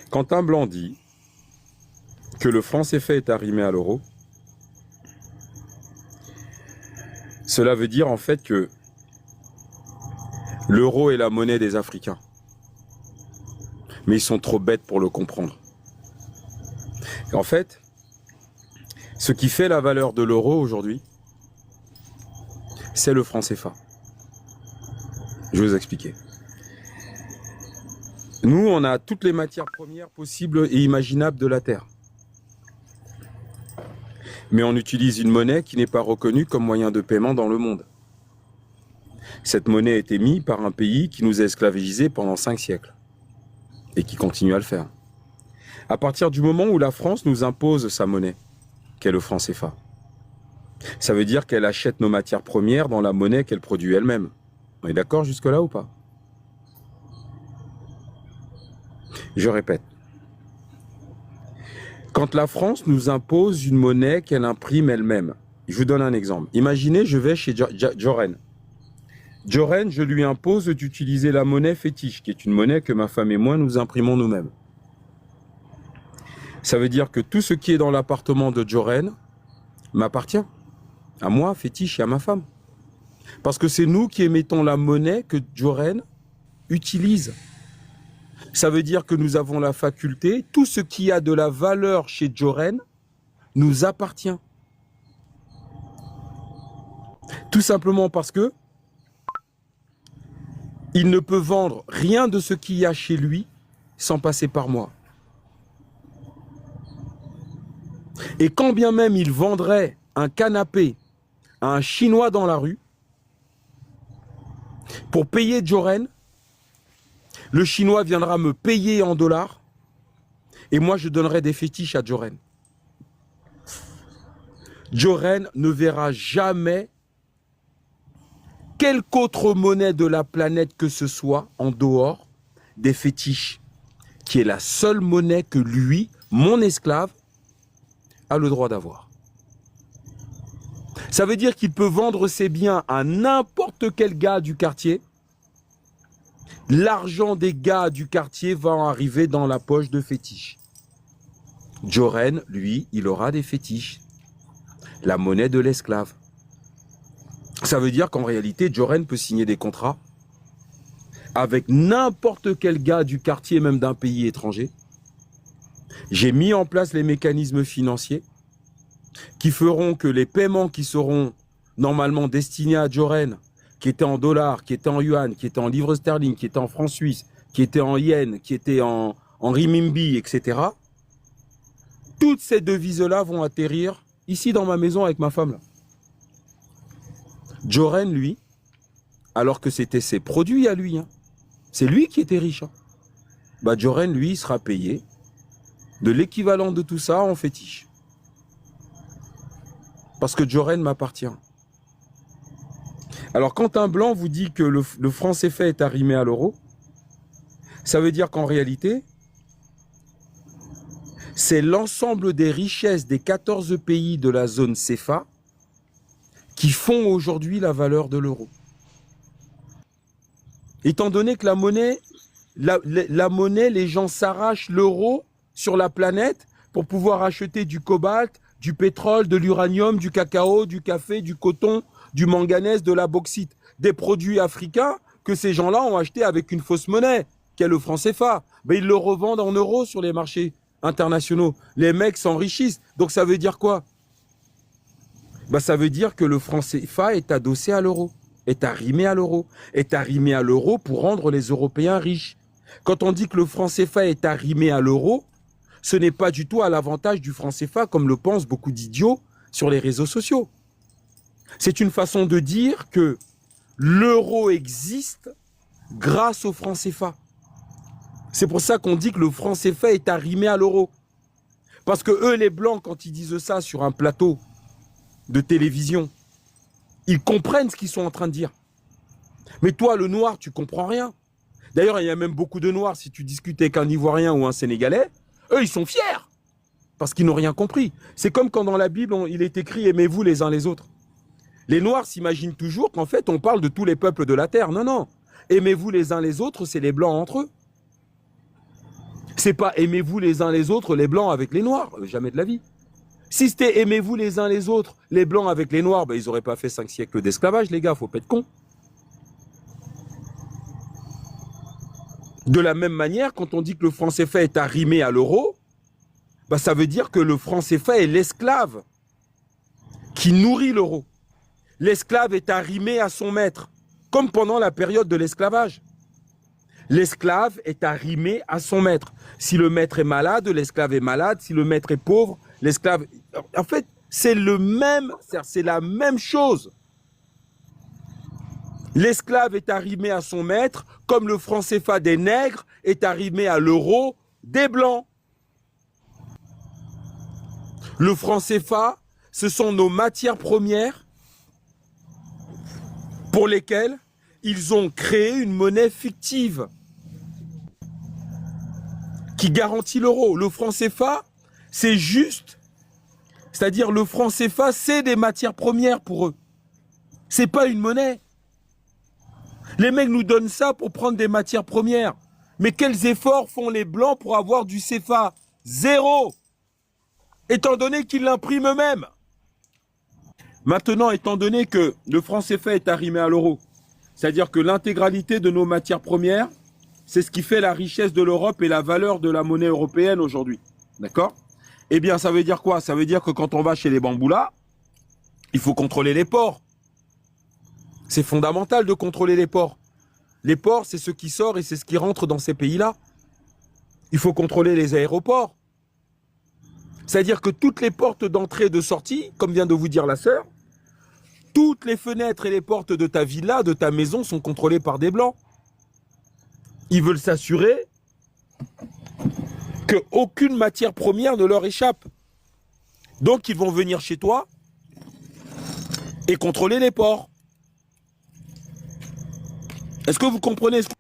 Quand un blanc dit que le franc CFA est arrimé à l'euro, cela veut dire en fait que l'euro est la monnaie des Africains. Mais ils sont trop bêtes pour le comprendre. Et en fait, ce qui fait la valeur de l'euro aujourd'hui, c'est le franc CFA. Je vais vous expliquer. Nous, on a toutes les matières premières possibles et imaginables de la Terre. Mais on utilise une monnaie qui n'est pas reconnue comme moyen de paiement dans le monde. Cette monnaie a été mise par un pays qui nous a esclavagisés pendant 5 siècles et qui continue à le faire. À partir du moment où la France nous impose sa monnaie, qu'est le franc CFA, ça veut dire qu'elle achète nos matières premières dans la monnaie qu'elle produit elle-même. On est d'accord jusque-là ou pas? Je répète. Quand la France nous impose une monnaie qu'elle imprime elle-même, je vous donne un exemple. Imaginez, je vais chez Joren. Joren, je lui impose d'utiliser la monnaie fétiche, qui est une monnaie que ma femme et moi nous imprimons nous-mêmes. Ça veut dire que tout ce qui est dans l'appartement de Joren m'appartient. À moi, fétiche, et à ma femme. Parce que c'est nous qui émettons la monnaie que Joren utilise. Ça veut dire que nous avons la faculté, tout ce qui a de la valeur chez Joren nous appartient. Tout simplement parce que il ne peut vendre rien de ce qu'il y a chez lui sans passer par moi. Et quand bien même il vendrait un canapé à un Chinois dans la rue, pour payer Joren, le Chinois viendra me payer en dollars et moi je donnerai des fétiches à Joren. Joren ne verra jamais quelque autre monnaie de la planète que ce soit en dehors des fétiches, qui est la seule monnaie que lui, mon esclave, a le droit d'avoir. Ça veut dire qu'il peut vendre ses biens à n'importe quel gars du quartier. L'argent des gars du quartier va arriver dans la poche de fétiche. Joren, lui, il aura des fétiches. La monnaie de l'esclave. Ça veut dire qu'en réalité, Joren peut signer des contrats avec n'importe quel gars du quartier, même d'un pays étranger. J'ai mis en place les mécanismes financiers qui feront que les paiements qui seront normalement destinés à Joren, qui étaient en dollars, qui étaient en yuan, qui étaient en livres sterling, qui étaient en francs suisses, qui étaient en yens, qui étaient en renminbi, etc. Toutes ces devises-là vont atterrir ici dans ma maison avec ma femme. Là. Joren, lui, alors que c'était ses produits à lui, hein, c'est lui qui était riche. Hein. Bah, Joren, lui, il sera payé de l'équivalent de tout ça en fétiche. Parce que Joren m'appartient. Alors, quand un blanc vous dit que le franc CFA est arrimé à l'euro, ça veut dire qu'en réalité, c'est l'ensemble des richesses des 14 pays de la zone CFA qui font aujourd'hui la valeur de l'euro. Étant donné que la monnaie, les gens s'arrachent l'euro sur la planète pour pouvoir acheter du cobalt, du pétrole, de l'uranium, du cacao, du café, du coton, du manganèse, de la bauxite. Des produits africains que ces gens-là ont achetés avec une fausse monnaie, qu'est le franc CFA. Mais ils le revendent en euros sur les marchés internationaux. Les mecs s'enrichissent. Donc ça veut dire quoi? Bah, ça veut dire que le franc CFA est adossé à l'euro, est arrimé à l'euro, est arrimé à l'euro pour rendre les Européens riches. Quand on dit que le franc CFA est arrimé à l'euro, ce n'est pas du tout à l'avantage du franc CFA, comme le pensent beaucoup d'idiots sur les réseaux sociaux. C'est une façon de dire que l'euro existe grâce au franc CFA. C'est pour ça qu'on dit que le franc CFA est arrimé à l'euro. Parce que eux, les Blancs, quand ils disent ça sur un plateau de télévision, ils comprennent ce qu'ils sont en train de dire. Mais toi, le noir, tu comprends rien. D'ailleurs, il y a même beaucoup de noirs, si tu discutes avec un Ivoirien ou un Sénégalais, eux, ils sont fiers. Parce qu'ils n'ont rien compris. C'est comme quand dans la Bible, il est écrit « Aimez-vous les uns les autres ». Les noirs s'imaginent toujours qu'en fait, on parle de tous les peuples de la terre. Non, non. Aimez-vous les uns les autres, c'est les blancs entre eux. C'est pas aimez-vous les uns les autres, les blancs avec les noirs, jamais de la vie. Si c'était aimez-vous les uns les autres, les blancs avec les noirs, ben ils n'auraient pas fait 5 siècles d'esclavage, les gars, faut pas être con. De la même manière, quand on dit que le franc CFA est arrimé à l'euro, ben ça veut dire que le franc CFA est l'esclave qui nourrit l'euro. L'esclave est arrimé à son maître, comme pendant la période de l'esclavage. L'esclave est arrimé à son maître. Si le maître est malade, l'esclave est malade. Si le maître est pauvre, l'esclave... En fait, c'est la même chose. L'esclave est arrimé à son maître, comme le franc CFA des nègres est arrimé à l'euro des blancs. Le franc CFA, ce sont nos matières premières pour lesquelles ils ont créé une monnaie fictive qui garantit l'euro. Le franc CFA, c'est juste, c'est-à-dire le franc CFA, c'est des matières premières pour eux. C'est pas une monnaie. Les mecs nous donnent ça pour prendre des matières premières. Mais quels efforts font les blancs pour avoir du CFA? Zéro. Étant donné qu'ils l'impriment eux-mêmes. Maintenant, étant donné que le franc CFA est arrimé à l'euro, c'est-à-dire que l'intégralité de nos matières premières, c'est ce qui fait la richesse de l'Europe et la valeur de la monnaie européenne aujourd'hui. D'accord? Eh bien, ça veut dire quoi? Ça veut dire que quand on va chez les bamboulas, il faut contrôler les ports. C'est fondamental de contrôler les ports. Les ports, c'est ce qui sort et c'est ce qui rentre dans ces pays-là. Il faut contrôler les aéroports. C'est-à-dire que toutes les portes d'entrée et de sortie, comme vient de vous dire la sœur, toutes les fenêtres et les portes de ta villa, de ta maison sont contrôlées par des blancs. Ils veulent s'assurer qu'aucune matière première ne leur échappe. Donc ils vont venir chez toi et contrôler les ports. Est-ce que vous comprenez ce que